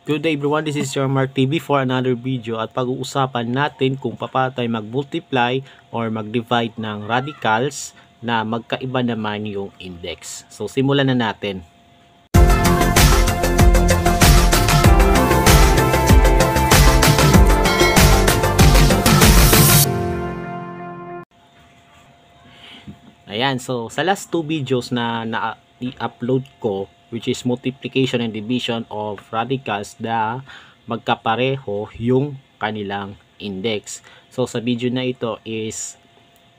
Good day everyone, this is your Mark TV for another video at pag-uusapan natin kung paano tayo mag-multiply or mag-divide ng radicals na magkaiba naman yung index. So simulan na natin. Ayan, so sa last two videos na i-upload ko, which is multiplication and division of radicals na magkapareho yung kanilang index. So sa video na ito is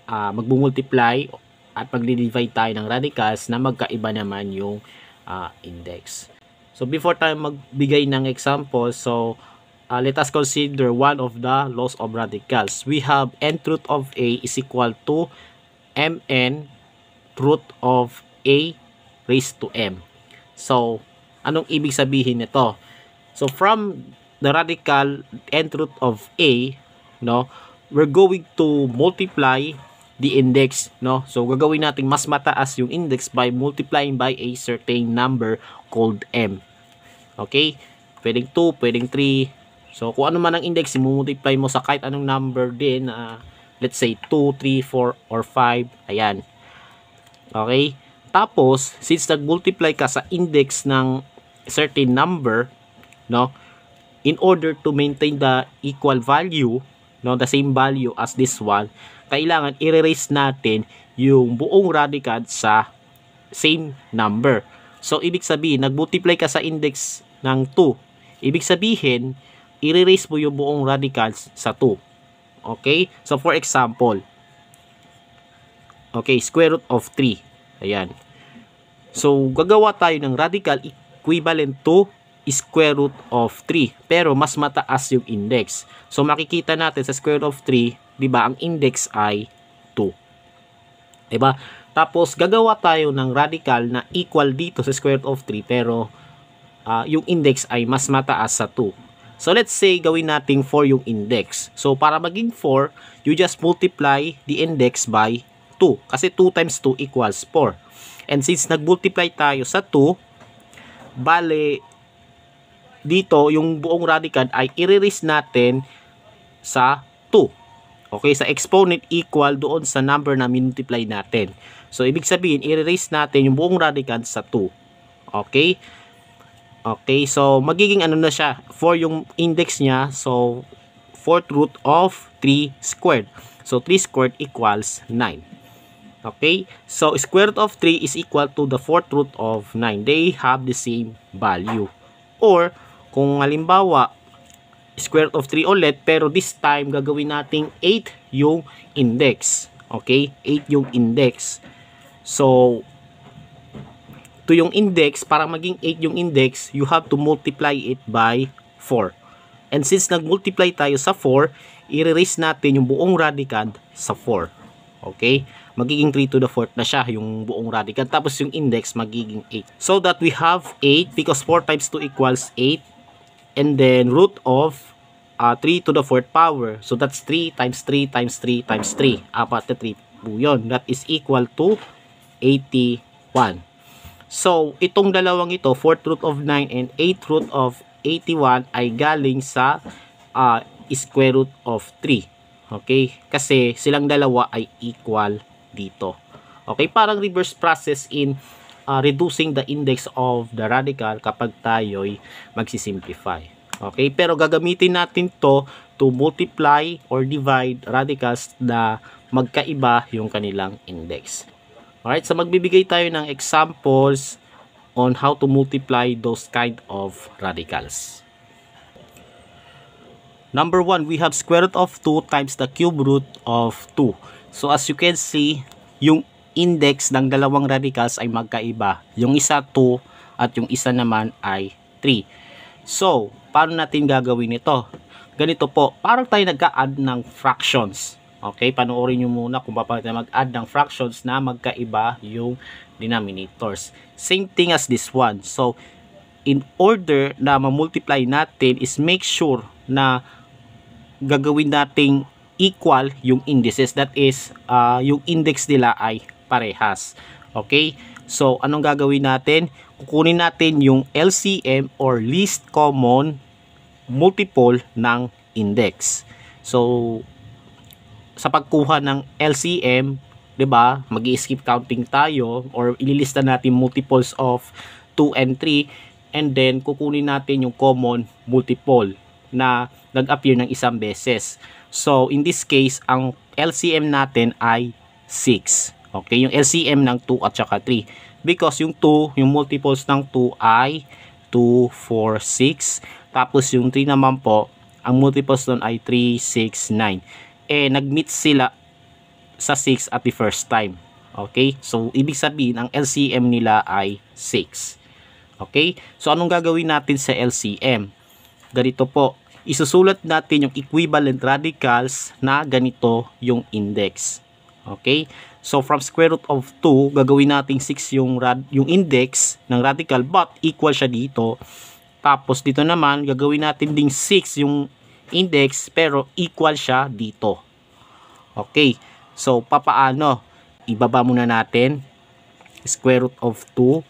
magmumultiply at magdi-divide tayo ng radicals na magkaiba naman yung index. So before tayo magbigay ng example, so let us consider one of the laws of radicals. We have n root of a is equal to mn root of a raised to m. So, anong ibig sabihin nito? So, from the radical n root of a, no, we're going to multiply the index, no? So, gagawin natin mas mataas yung index by multiplying by a certain number called m. Okay? Pwedeng 2, pwedeng 3. So, kung ano man ang index, i-multiply mo sa kahit anong number din, let's say 2, 3, 4, or 5. Ayan. Okay? Tapos, since nag-multiply ka sa index ng certain number, no, in order to maintain the equal value, no, the same value as this one, kailangan i-erase natin yung buong radical sa same number. So, ibig sabihin, nag-multiply ka sa index ng 2. Ibig sabihin, i-erase mo yung buong radicals sa 2. Okay? So, for example, okay, square root of 3. Ayan. So, gagawa tayo ng radical equivalent to square root of 3. Pero, mas mataas yung index. So, makikita natin sa square root of 3, di ba, ang index ay 2. Diba? Tapos, gagawa tayo ng radical na equal dito sa square root of 3, pero yung index ay mas mataas sa 2. So, let's say, gawin natin 4 yung index. So, para maging 4, you just multiply the index by 2. Kasi 2 times 2 equals 4. And since nag-multiply tayo sa 2, bale, dito, yung buong radical ay i-erase natin sa 2. Okay, sa exponent equal doon sa number na multiply natin. So, ibig sabihin, i-erase natin yung buong radical sa 2. Okay? Okay, so, magiging ano na siya, 4 yung index niya. So, 4th root of 3 squared. So, 3 squared equals 9. Okay, so square root of 3 is equal to the 4th root of 9. They have the same value. Or, kung halimbawa, square root of 3 ulit, pero this time, gagawin nating 8 yung index. Okay, 8 yung index. So, to yung index, para maging 8 yung index, you have to multiply it by 4. And since nag-multiply tayo sa 4, i-erase natin yung buong radical sa 4. Okay? Magiging 3 to the 4th na siya, yung buong radical. Tapos yung index, magiging 8. So that we have 8, because 4 times 2 equals 8. And then, root of 3 to the 4th power. So that's 3 times 3 times 3 times 3. Apat na 3 po yun. That is equal to 81. So, itong dalawang ito, 4th root of 9 and 8th root of 81 ay galing sa square root of 3. Okay? Kasi silang dalawa ay equal dito. Okay? Parang reverse process in reducing the index of the radical kapag tayo'y magsisimplify. Okay? Pero gagamitin natin to multiply or divide radicals na magkaiba yung kanilang index. Alright? So, magbibigay tayo ng examples on how to multiply those kind of radicals. Number 1, we have square root of 2 times the cube root of 2. So, as you can see, yung index ng dalawang radicals ay magkaiba. Yung isa 2 at yung isa naman ay 3. So, paano natin gagawin ito? Ganito po, parang tayo nagka-add ng fractions. Okay, panoorin nyo muna kung paano tayo mag-add ng fractions na magkaiba yung denominators. Same thing as this one. So, in order na ma-multiply natin is make sure na gagawin nating equal yung indices. That is, yung index nila ay parehas. Okay? So, anong gagawin natin? Kukunin natin yung LCM or least common multiple ng index. So, sa pagkuha ng LCM, 'di ba? Magi-skip counting tayo or ililista natin multiples of 2 and 3 and then kukunin natin yung common multiple na nag-appear ng isang beses. So, in this case, ang LCM natin ay 6. Okay, yung LCM ng 2 at saka 3. Because yung 2, yung multiples ng 2 ay 2, 4, 6. Tapos yung 3 naman po, ang multiples doon ay 3, 6, 9. Nag-meet sila sa 6 at the first time. Okay, so ibig sabihin, ang LCM nila ay 6. Okay, so anong gagawin natin sa LCM? Ganito po, isusulat natin yung equivalent radicals na ganito yung index. Okay? So from square root of 2, gagawin natin 6 yung index ng radical but equal siya dito. Tapos dito naman, gagawin natin ding 6 yung index pero equal siya dito. Okay? So papaano? Ibaba muna natin square root of 2.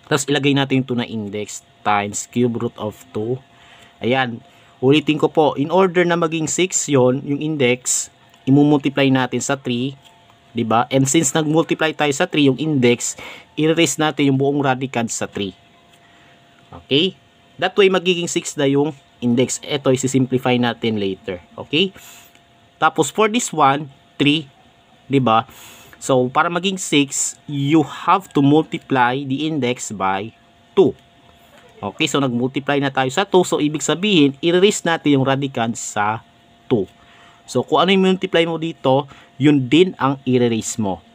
Tapos ilagay natin ito na index times cube root of 2. Ayan. Ulitin ko po, in order na maging 6 yon yung index, imumultiply natin sa 3, 'di ba? And since nagmultiply tayo sa 3 yung index, i-erase natin yung buong radicand sa 3. Okay? That way magiging 6 na yung index. Ito i-simplify natin later. Okay? Tapos for this one, 3, 'di ba? So para maging 6, you have to multiply the index by 2. Okay, so nag-multiply na tayo sa 2. So, ibig sabihin, i-erase natin yung radicand sa 2. So, kung ano yung multiply mo dito, yun din ang i-erase mo.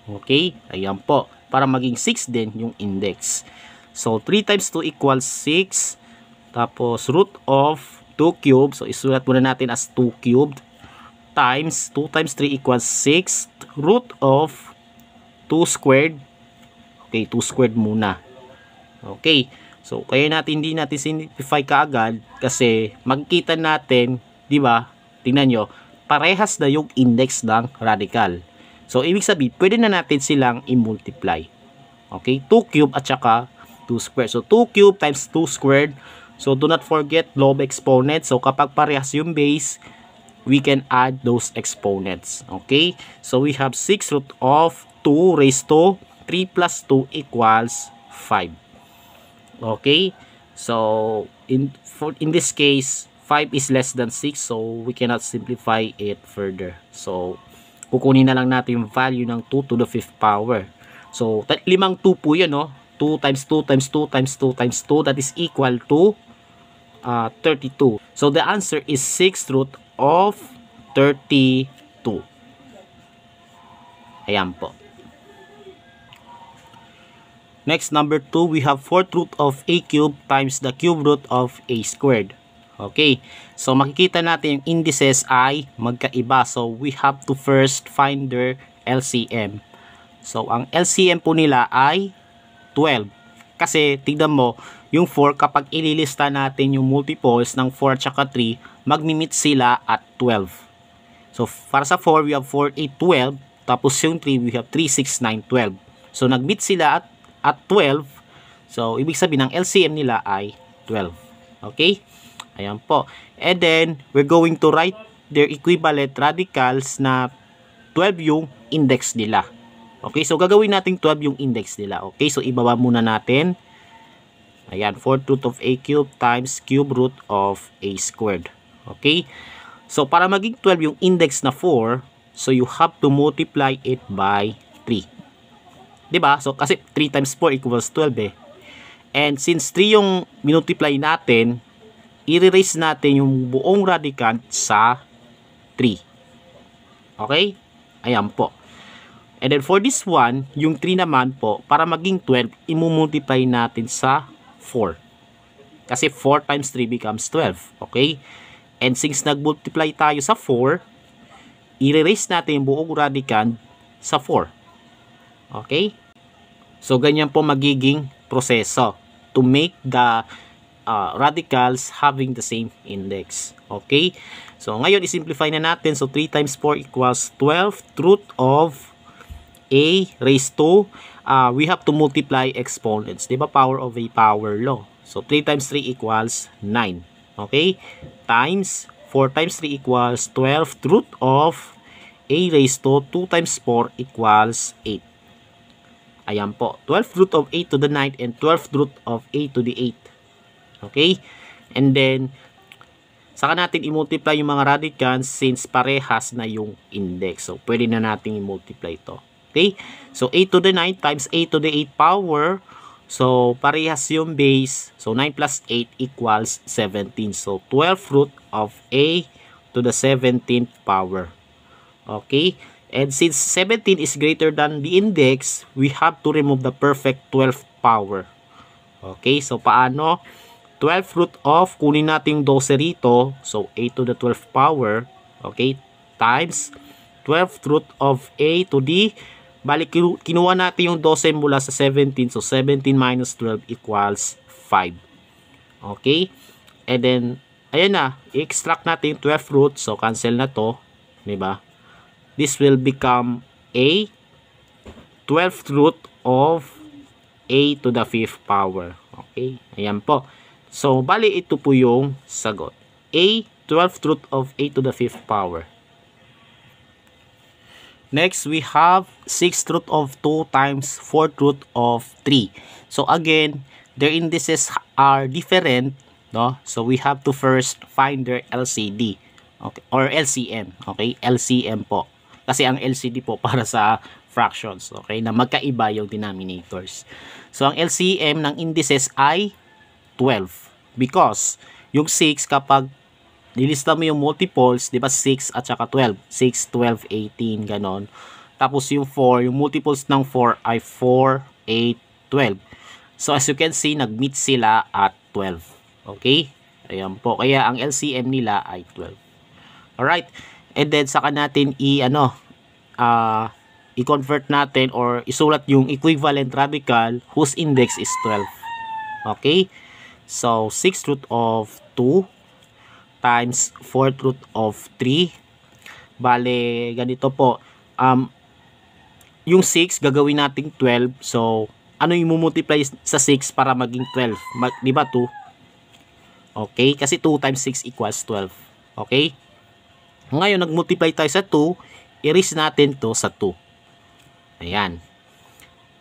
Okay, ayan po. Para maging 6 din yung index. So, 3 times 2 equals 6. Tapos, root of 2 cubed. So, isulat muna natin as 2 cubed. Times, 2 times 3 equals 6. Root of 2 squared. Okay, 2 squared muna. Okay. So, kaya hindi natin simplify kaagad kasi magkita natin, 'di ba? Tingnan nyo, parehas na yung index ng radical. So, ibig sabihin, pwede na natin silang i-multiply. Okay? 2 cube at saka 2 squared. So, 2 cube times 2 squared. So, do not forget log exponent. So, kapag parehas yung base, we can add those exponents. Okay? So, we have 6 root of 2 raised to 3 plus 2 equals 5. Okay, so in this case 5 is less than 6, so we cannot simplify it further. So kukunin na lang natin yung value ng 2 to the 5th power. So limang 2 po yun, no? 2 times 2 times 2 times 2 times 2, that is equal to 32. So the answer is 6 root of 32. Ayan po. Next, number 2, we have 4th root of a cubed times the cube root of a squared. Okay, so makikita natin yung indices ay magkaiba. So, we have to first find their LCM. So, ang LCM po nila ay 12. Kasi, tignan mo, yung 4, kapag ililista natin yung multiples ng 4 at saka 3, magmi-meet sila at 12. So, para sa 4, we have 4, 8, 12. Tapos yung 3, we have 3, 6, 9, 12. So, nag-meet sila at 12. So, ibig sabihin ng LCM nila ay 12. Okay? Ayan po. And then, we're going to write their equivalent radicals na 12 yung index nila. Okay? So, gagawin natin 12 yung index nila. Okay? So, ibaba muna natin. Ayan. 4th root of a cubed times cube root of a squared. Okay? So, para maging 12 yung index na 4, so you have to multiply it by 3. Diba? So, kasi 3 times 4 equals 12 eh. And since 3 yung multiply natin, i-erase natin yung buong radicand sa 3. Okay? Ayan po. And then for this one, yung 3 naman po, para maging 12, imumultiply natin sa 4. Kasi 4 times 3 becomes 12. Okay? And since nag-multiply tayo sa 4, i-erase natin yung buong radicand sa 4. Okay? So, ganyan po magiging proseso to make the radicals having the same index. Okay? So, ngayon, isimplify na natin. So, 3 times 4 equals 12 root of a raised to we have to multiply exponents. Di ba? Power of a power law. So, 3 times 3 equals 9. Okay? Times 4 times 3 equals 12th root of a raised to 2 times 4 equals 8. Ayan po. 12th root of 8 to the 9 and 12th root of a to the 8. Okay? And then, saka natin i-multiply yung mga radicands since parehas na yung index. So, pwede na natin i-multiply ito. Okay? So, 8 to the 9 times 8 to the 8 power. So, parehas yung base. So, 9 plus 8 equals 17. So, 12th root of a to the 17th power. Okay? And since 17 is greater than the index, we have to remove the perfect 12th power. Okay? So, paano? 12th root of, kunin natin yung 12 rito. So, a to the 12th power. Okay? Times 12th root of a to the, balik, kinuha natin yung 12 mula sa 17. So, 17 minus 12 equals 5. Okay? And then, ayan na. I-extract natin yung 12th root. So, cancel na to. Diba? This will become a 12th root of a to the 5th power. Okay? Ayan po. So, bali ito po yung sagot. A, 12th root of a to the 5th power. Next, we have 6th root of 2 times 4th root of 3. So, again, their indices are different. No? So, we have to first find their LCD. Okay? Or LCM. Okay? LCM po. Kasi ang LCD po para sa fractions. Okay? Na magkaiba yung denominators. So, ang LCM ng indices ay 12. Because, yung 6 kapag nilista mo yung multiples, di ba 6 at saka 12. 6, 12, 18, ganon. Tapos yung 4, yung multiples ng 4 ay 4, 8, 12. So, as you can see, nag-meet sila at 12. Okay? Ayan po. Kaya, ang LCM nila ay 12. Alright? And then, saka natin i-convert natin or isulat yung equivalent radical whose index is 12. Okay? So, 6th root of 2 times 4th root of 3. Bale, ganito po. Yung 6, gagawin natin 12. So, ano yung multiply sa 6 para maging 12? Di ba 2? Okay? Kasi 2 times 6 equals 12. Okay? Ngayon, nag-multiply tayo sa 2. I-raise natin to sa 2. Ayan.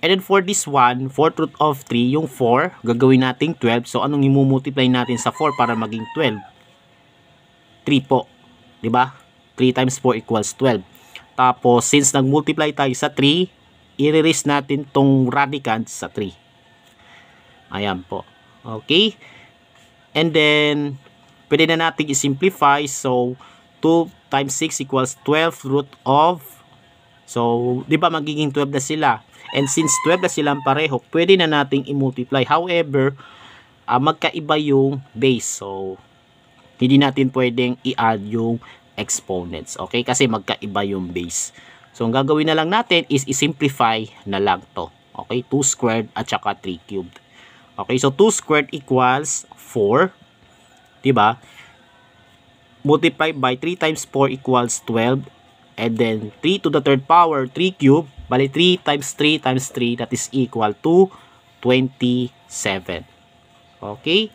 And then for this one, 4th root of 3, yung 4, gagawin natin 12. So, anong i-multiply natin sa 4 para maging 12? 3 po. Diba? 3 times 4 equals 12. Tapos, since nag-multiply tayo sa 3, i-erase natin tong radicand sa 3. Ayan po. Okay? And then, pwede na natin i-simplify. So, 2 times 6 equals 12th root of, so, di ba magiging 12 na sila? And since 12 na silang pareho, pwede na nating i-multiply. However, magkaiba yung base. So, hindi natin pwedeng i-add yung exponents. Okay? Kasi magkaiba yung base. So, ang gagawin na lang natin is i-simplify na lang to. Okay? 2 squared at saka 3 cubed. Okay? So, 2 squared equals 4. Diba? Multiply by 3 times 4 equals 12. And then, 3 to the third power, 3 cubed. Bali, 3 times 3 times 3, that is equal to 27. Okay?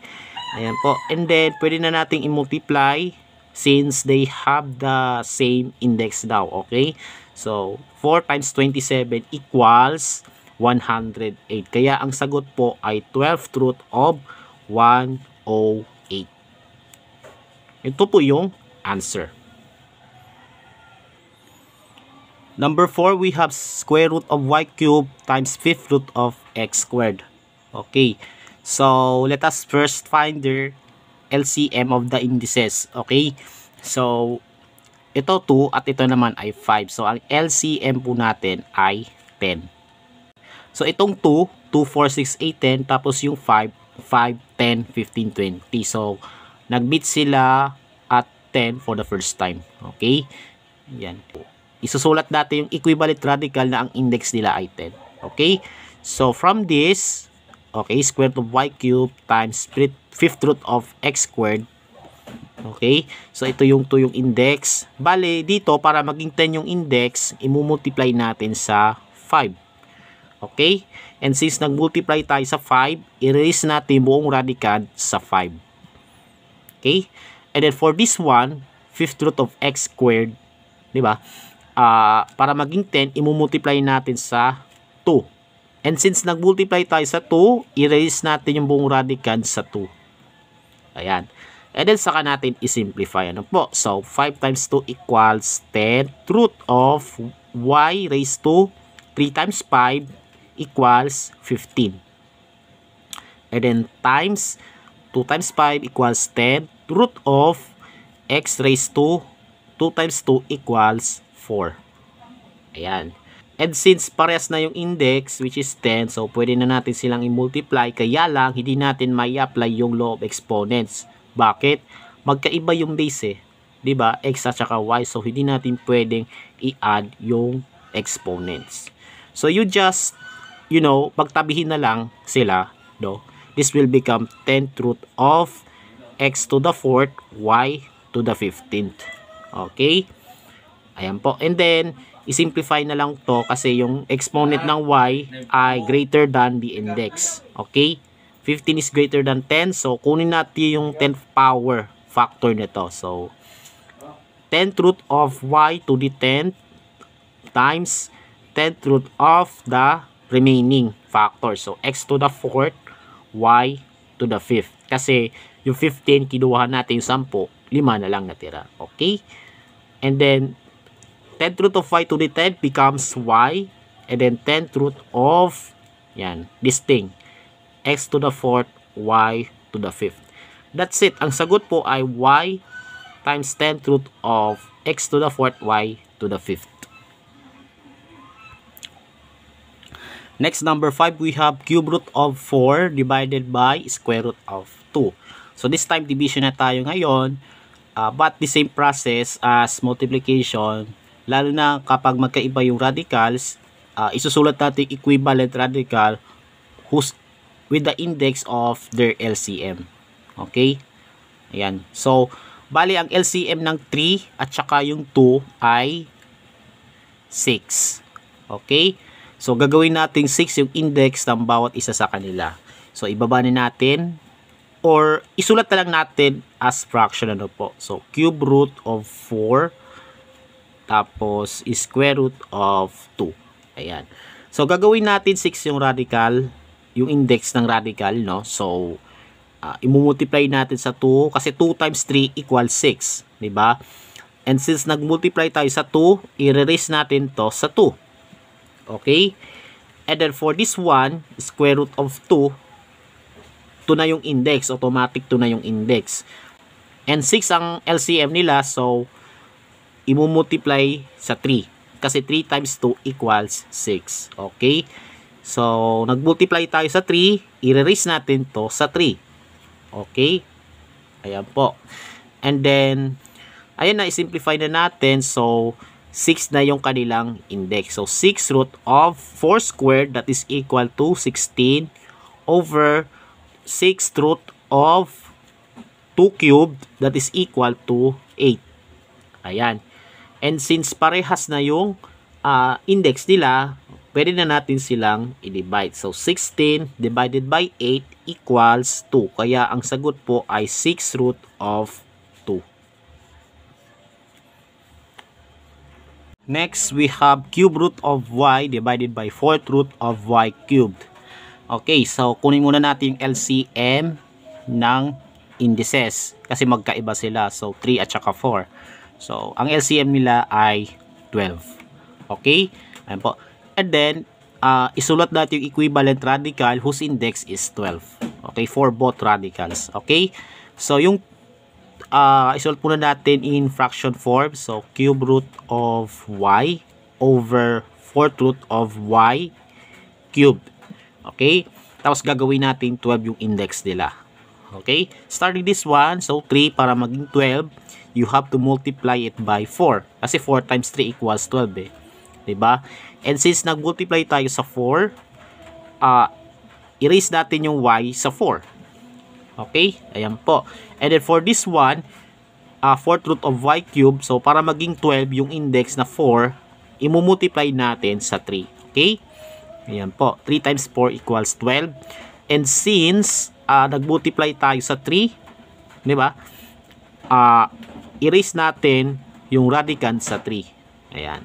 Ayan po. And then, pwede na nating i-multiply since they have the same index daw. Okay? So, 4 times 27 equals 108. Kaya, ang sagot po ay 12th root of 108. Ito po yung answer. Number 4, we have square root of y cubed times 5th root of x squared. Okay. So, let us first find the LCM of the indices. Okay. So, ito 2 at ito naman ay 5. So, ang LCM po natin ay 10. So, itong 2, 2, 4, 6, 8, 10. Tapos yung 5, 5, 10, 15, 20. So, nag-meet sila at 10 for the first time. Okay. Yan po. Isusulat natin yung equivalent radical na ang index nila ay 10. Okay? So, from this, okay, square root of y cubed times 5th root of x squared. Okay? So, ito yung 2 yung index. Bale, dito, para maging 10 yung index, imumultiply natin sa 5. Okay? And since nag-multiply tayo sa 5, i-raise natin buong radicand sa 5. Okay? And then for this one, 5th root of x squared, di ba? Para maging 10, imumultiply natin sa 2. And since nag-multiply tayo sa 2, i-raise natin yung buong radicand sa 2. Ayan. And then saka natin i-simplify. Ano po? So, 5 times 2 equals 10th root of y raised to 3 times 5 equals 15. And then times 2 times 5 equals 10 root of x raised to 2 times 2 equals 4. Ayan. And since parehas na yung index which is 10, so pwede na natin silang i-multiply, kaya lang hindi natin may apply yung law of exponents. Bakit? Magkaiba yung base eh. 'Di ba? X at saka y, so hindi natin pwedeng i-add yung exponents. So you just pagtabihin na lang sila, no? This will become 10th root of x to the 4th, y to the 15th. Okay? Ayan po. And then, i-simplify na lang to kasi yung exponent ng y ay greater than the index. Okay? 15 is greater than 10. So, kunin natin yung 10th power factor nito. So, 10th root of y to the 10th times 10th root of the remaining factor. So, x to the 4th, y to the 5th. Kasi, yung 15, kinuha natin yung 10, 5 na lang natira. Okay? And then, 10th root of y to the 10th becomes y. And then, 10th root of, this thing. X to the 4th, y to the 5th. That's it. Ang sagot po ay y times 10th root of x to the 4th, y to the 5th. Next, number 5, we have cube root of 4 divided by square root of 2. So, this time, division na tayo ngayon. But the same process as multiplication, lalo na kapag magkaiba yung radicals, isusulat natin equivalent radical with the index of their LCM. Okay? Ayan. So, bali ang LCM ng 3 at saka yung 2 ay 6. Okay? So, gagawin natin 6 yung index ng bawat isa sa kanila. So, ibaba na natin or isulat na lang natin as fraction ano po. So, cube root of 4 tapos square root of 2. Ayan. So, gagawin natin 6 yung radical, yung index ng radical, no? So, imumultiply natin sa 2 kasi 2 times 3 equals 6. Diba? And since nag-multiply tayo sa 2, i-erase natin to sa 2. Okay? And then for this one, square root of 2, 2 na yung index. Automatic 2 na yung index. And 6 ang LCM nila. So, imumultiply sa 3. Kasi 3 times 2 equals 6. Okay? So, nag-multiply tayo sa 3. I-erase natin to sa 3. Okay? Ayan po. And then, ayan na, i-simplify na natin. So, 6 na yung kanilang index. So, 6 root of 4 squared, that is equal to 16 over 6 root of 2 cubed, that is equal to 8. Ayan. And since parehas na yung index nila, pwede na natin silang i-divide. So, 16 divided by 8 equals 2. Kaya, ang sagot po ay 6 root of 2. Next, we have cube root of y divided by 4th root of y cubed. Okay, so kunin muna natin yung LCM ng indices kasi magkaiba sila. So, 3 at saka 4. So, ang LCM nila ay 12. Okay? Ayan po. And then, isulat natin yung equivalent radical whose index is 12. Okay? For both radicals. Okay? So, yung isulat muna natin in fraction form. So, cube root of y over 4th root of y cubed. Okay? Tapos, gagawin natin 12 yung index nila. Okay? Starting this one, so 3 para maging 12, you have to multiply it by 4. Kasi 4 times 3 equals 12 eh. Diba? And since nag-multiply tayo sa 4, erase natin yung y sa 4. Okay? Ayan po. And then for this one, 4th root of y cubed. So, para maging 12 yung index na 4, imumultiply natin sa 3. Okay? Ayan po. 3 times 4 equals 12. And since nag-multiply tayo sa 3, di ba? Erase natin yung radicand sa 3. Ayan.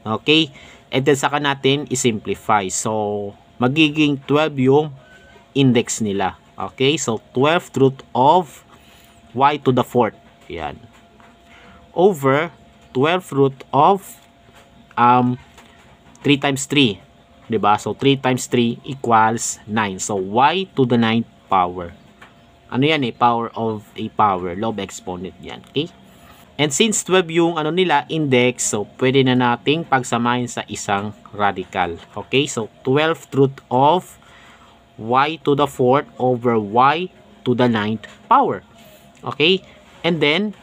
Okay? And then saka natin i-simplify. So, magiging 12 yung index nila. Okay? So, 12th root of y to the 4th. Ayan. Over 12th root of 3 times 3. Diba? So, 3 times 3 equals 9. So, y to the 9th power. Ano yan eh? Power of a power. Log exponent yan. Okay? And since 12 yung ano nila, index, so, pwede na nating pagsamahin sa isang radical. Okay? So, 12th root of y to the 4th over y to the 9th power. Okay? And then,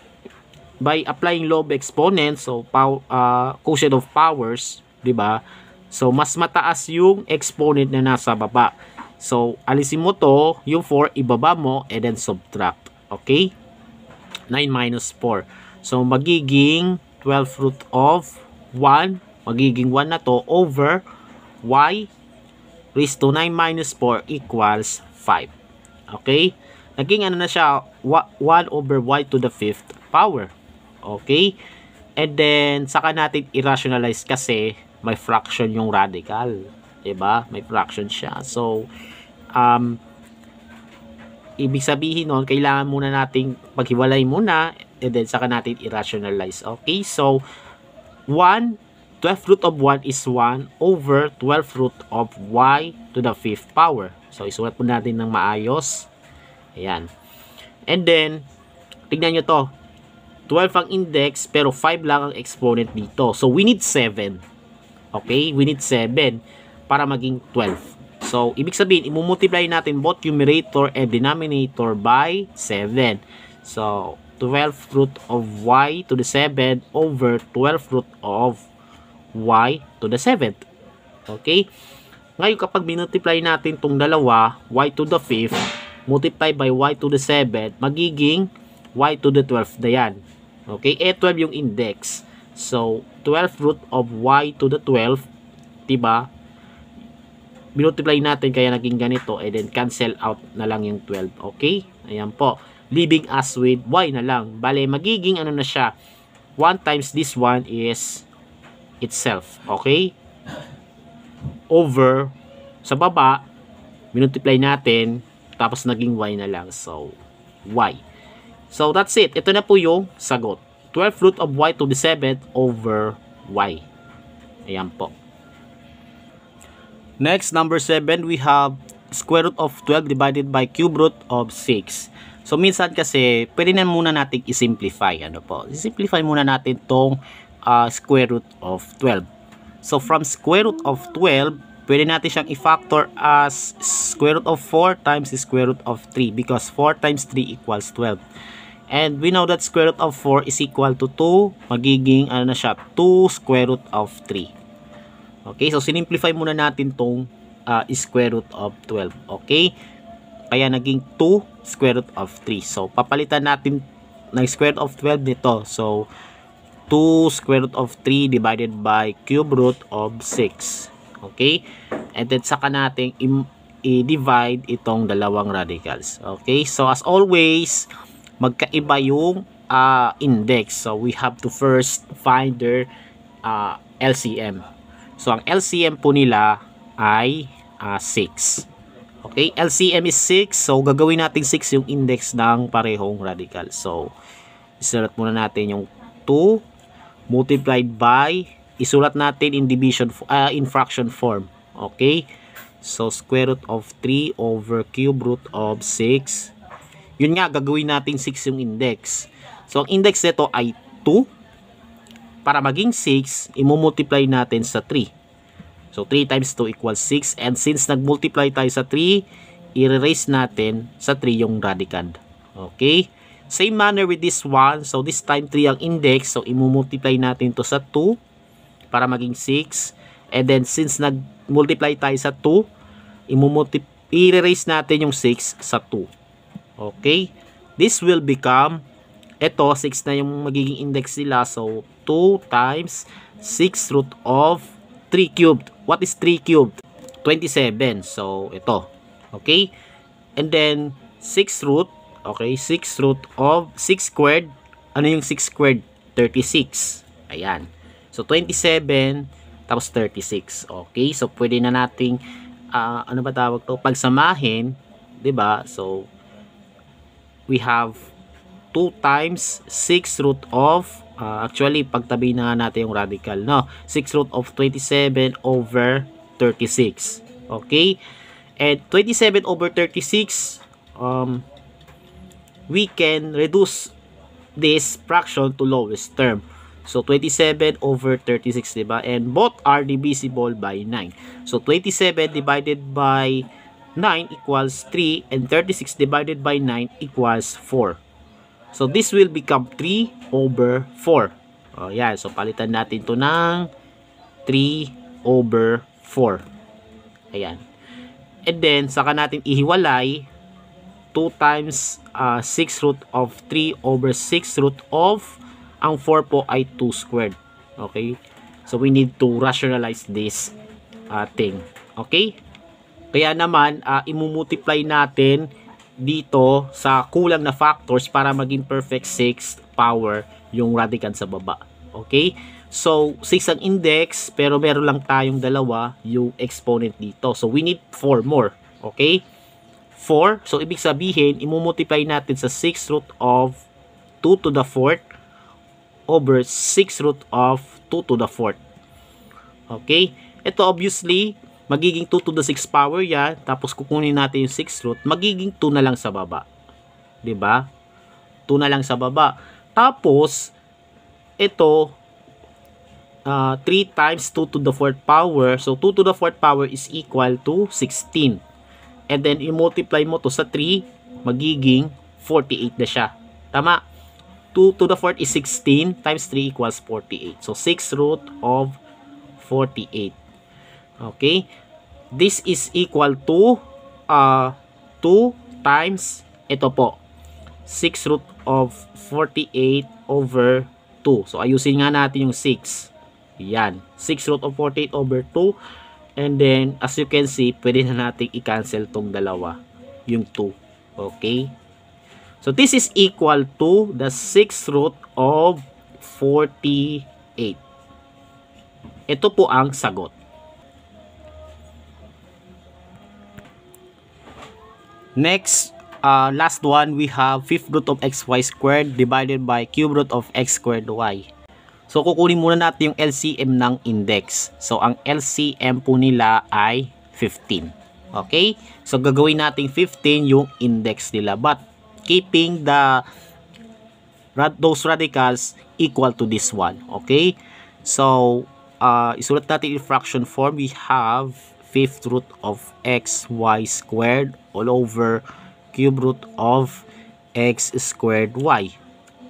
by applying log exponent, so, quotient of powers, diba? So, mas mataas yung exponent na nasa baba. So, alisin mo to, yung 4, ibaba mo, and then subtract. Okay? 9 minus 4. So, magiging 12 root of 1, magiging 1 na to, over y raised to 9 minus 4 equals 5. Okay? Naging ano na siya, 1 over y to the 5th power. Okay? And then, saka natin i-rationalize kasi may fraction yung radical. Diba? May fraction siya. So, ibig sabihin nun, kailangan muna nating paghiwalay muna and then saka natin i-rationalize. Okay? So, 12th root of 1 is 1 over 12th root of y to the 5th power. So, isulat po natin ng maayos. Ayan. And then, tignan nyo to. 12 ang index, pero 5 lang ang exponent dito. So, we need 7. Okay? We need 7 para maging 12. So, ibig sabihin, imumultiply natin both numerator and denominator by 7. So, 12th root of y to the 7 over 12th root of y to the 7th. Okay? Ngayon, kapag minultiply natin itong dalawa, y to the 5th, multiply by y to the 7th, magiging y to the 12th na yan. Okay? 12 yung index. So, 12th root of y to the 12th, diba? Minultiply natin kaya naging ganito, and then cancel out na lang yung 12. Okay? Ayan po. Leaving us with y na lang. Bale, magiging ano na siya, 1 times this one is itself. Okay? Over, sa baba, minultiply natin, tapos naging y na lang. So, y. So, that's it. Ito na po yung sagot. 12th root of y to the 7th over y. Ayan po. Next, number 7, we have square root of 12 divided by cube root of 6. So, minsan kasi, pwede na muna natin i-simplify. Ano po? I-simplify muna natin tong square root of 12. So, from square root of 12, pwede natin siyang i-factor as square root of 4 times square root of 3 because 4 times 3 equals 12. And we know that square root of 4 is equal to 2. Magiging, ano na siya, 2 square root of 3. Okay, so sinimplify muna natin tong square root of 12. Okay, kaya naging 2 square root of 3. So, papalitan natin ng square root of 12 nito. So, 2 square root of 3 divided by cube root of 6. Okay, and then saka natin i-divide itong dalawang radicals. Okay, so as always, magkaiba yung index. So, we have to first find their LCM. So, ang LCM po nila ay 6. Okay, LCM is 6. So, gagawin natin 6 yung index ng parehong radical. So, isulat muna natin yung 2 multiplied by, isulat natin in division, in fraction form. Okay, so square root of 3 over cube root of 6. Yun nga, gagawin natin 6 yung index. So, ang index nito ay 2. Para maging 6, imumultiply natin sa 3. So, 3 times 2 equals 6. And since nag-multiply tayo sa 3, i-erase natin sa 3 yung radicand. Okay? Same manner with this one. So, this time 3 ang index. So, imumultiply natin to sa 2 para maging 6. And then, since nag-multiply tayo sa 2, i-erase natin yung 6 sa 2. Okay? This will become, ito, 6 na yung magiging index nila. So, 2 times 6 root of 3 cubed. What is 3 cubed? 27. So, ito. Okay? And then, 6 root. Okay? 6 root of 6 squared. Ano yung 6 squared? 36. Ayan. So, 27 tapos 36. Okay? So, pwede na nating ano ba tawag to? Pagsamahin. 'Di ba? So, we have 2 times 6 root of actually, pagtabi na natin yung radical, no? 6 root of 27 over 36. Okay? And 27 over 36, we can reduce this fraction to lowest term. So, 27 over 36, diba? And both are divisible by 9. So, 27 divided by 9 equals 3, and 36 divided by 9 equals 4. So, this will become 3 over 4. O, yan. So, palitan natin to ng 3 over 4. Ayan. And then, saka natin ihiwalay 2 times 6 root of 3 over 6 root of, ang 4 po ay 2 squared. Okay? So, we need to rationalize this thing. Okay? Kaya naman, imumultiply natin dito sa kulang na factors para maging perfect 6th power yung radicand sa baba. Okay? So, 6 ang index, pero meron lang tayong dalawa yung exponent dito. So, we need 4 more. Okay? 4. So, ibig sabihin, imumultiply natin sa 6 root of 2 to the 4th over 6 root of 2 to the 4th. Okay? Ito obviously, magiging 2 to the 6th power yan. Tapos kukunin natin yung 6 root. Magiging 2 na lang sa baba. 'Di ba? 2 na lang sa baba. Tapos, ito, 3 times 2 to the 4th power. So, 2 to the 4th power is equal to 16. And then, i-multiply mo to sa 3, magiging 48 na siya. Tama? 2 to the 4th is 16 times 3 equals 48. So, 6 root of 48. Okay? This is equal to 2 times, ito po, 6 root of 48 over 2. So, ayusin nga natin yung 6. Yan. 6 root of 48 over 2. And then, as you can see, pwede na natin i-cancel tong dalawa. Yung 2. Okay? So, this is equal to the 6 root of 48. Ito po ang sagot. Next, last one, we have 5th root of xy squared divided by cube root of x squared y. So, kukunin muna natin yung LCM ng index. So, ang LCM po nila ay 15. Okay? So, gagawin natin 15 yung index nila. But, keeping those radicals equal to this one. Okay? So, isulat natin in fraction form. We have 5th root of xy squared all over cube root of x squared y.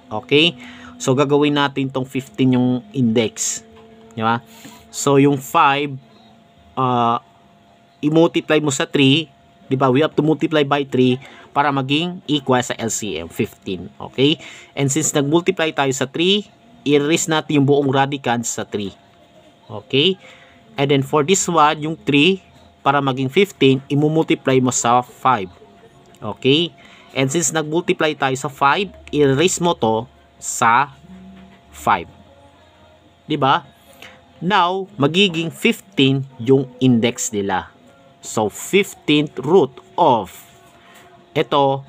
Okay? So, gagawin natin tong 15 yung index. Di ba? So, yung 5, i-multiply mo sa 3. Di ba? We have to multiply by 3 para maging equal sa LCM, 15. Okay? And since nag-multiply tayo sa 3, i-erase natin yung buong radicand sa 3. Okay? And then, for this one, yung 3, para maging 15, i-multiply mo sa 5. Okay? And since nag-multiply tayo sa 5, i-erase mo to sa 5. Diba? Now, magiging 15 yung index nila. So, 15th root of, ito,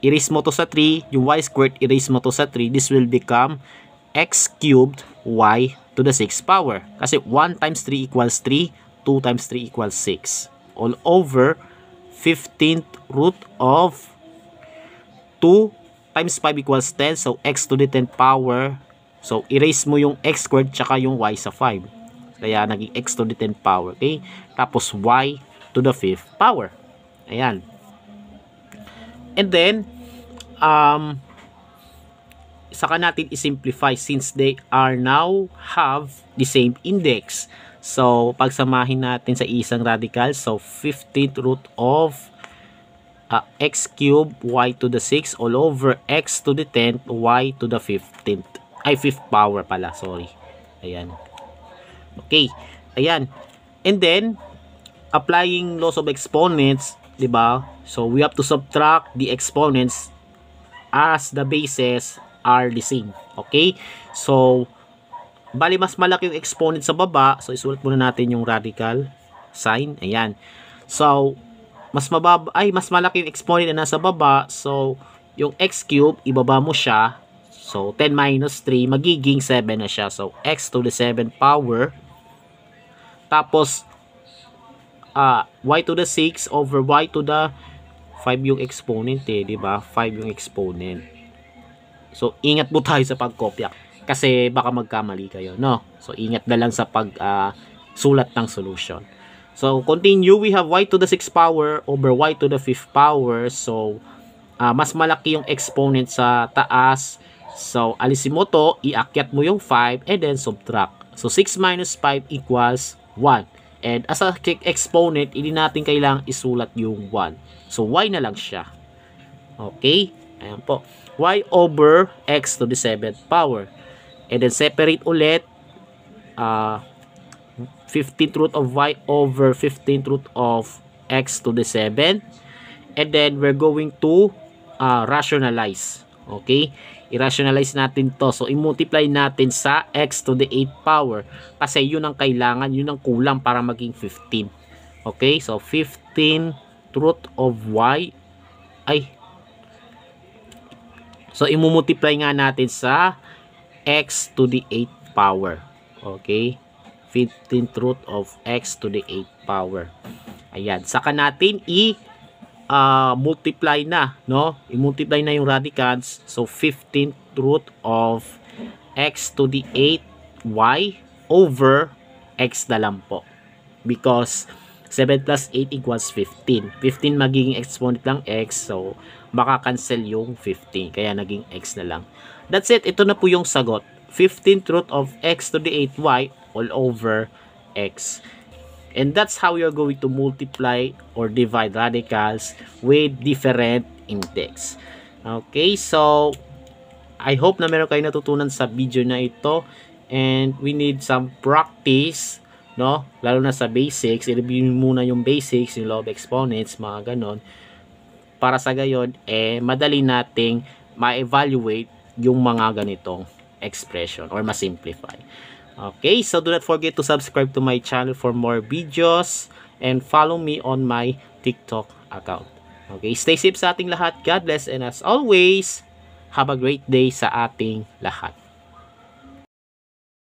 erase mo to sa 3, yung y squared, erase mo to sa 3, this will become x cubed y to the 6th power. Kasi 1 times 3 equals 3, 2 times 3 equals 6. All over 15th root of 2 times 5 equals 10. So, x to the 10th power. So, erase mo yung x squared tsaka yung y sa 5. Kaya, naging x to the 10th power. Okay? Tapos, y to the 5th power. Ayan. And then, saka natin i-simplify since they are now have the same index. So, pagsamahin natin sa isang radical. So, 15th root of x cubed y to the 6 all over x to the 10th y to the 15th. Ay, 5th power pala. Sorry. Ayan. Okay. Ayan. And then, applying laws of exponents, di ba? So, we have to subtract the exponents as the bases are the same. Okay? So, bali mas malaki yung exponent sa baba. So, isulat muna natin yung radical sign. Ayan. So, mas malaki yung exponent na nasa baba. So, yung x cube, ibaba mo siya. So, 10 minus 3, magiging 7 na siya. So, x to the 7 power. Tapos, y to the 6 over y to the 5 yung exponent eh, di ba? 5 yung exponent. So, ingat po tayo sa pagkopya. Kasi baka magkamali kayo, no? So, ingat na lang sa sulat ng solution. So, continue. We have y to the 6 power over y to the 5th power. So, mas malaki yung exponent sa taas. So, alisin mo to, iakyat mo yung 5, and then subtract. So, 6 minus 5 equals 1. And as a exponent, hindi natin kailangang isulat yung 1. So, y na lang siya. Okay? Ayan po. Y over x to the 7th power. And then, separate ulit. 15th root of y over 15th root of x to the 7th. And then, we're going to rationalize. Okay? I-rationalize natin to. So, i-multiply natin sa x to the 8th power. Kasi yun ang kailangan, yun ang kulang para maging 15. Okay? So, 15 root of y. So, i-multiply nga natin sa x to the 8th power. Okay? 15th root of x to the 8th power. Ayan. Saka natin multiply na, no? I-multiply na yung radicals. So, 15th root of x to the 8y over x na lang po. Because 7 plus 8 equals 15. 15 magiging exponent lang x. So, makakancel yung 15. Kaya naging x na lang. That's it. Ito na po yung sagot. 15th root of x to the 8y all over x. And that's how you're going to multiply or divide radicals with different index. Okay, so I hope na meron kayo natutunan sa video na ito. And we need some practice, no? Lalo na sa basics. I-review muna yung basics, yung law of exponents, mga ganon. Para sa gayon, madali nating ma-evaluate yung mga ganitong expression or ma-simplify. Okay, so do not forget to subscribe to my channel for more videos and follow me on my TikTok account. Okay, stay safe sa ating lahat. God bless, and as always, have a great day sa ating lahat.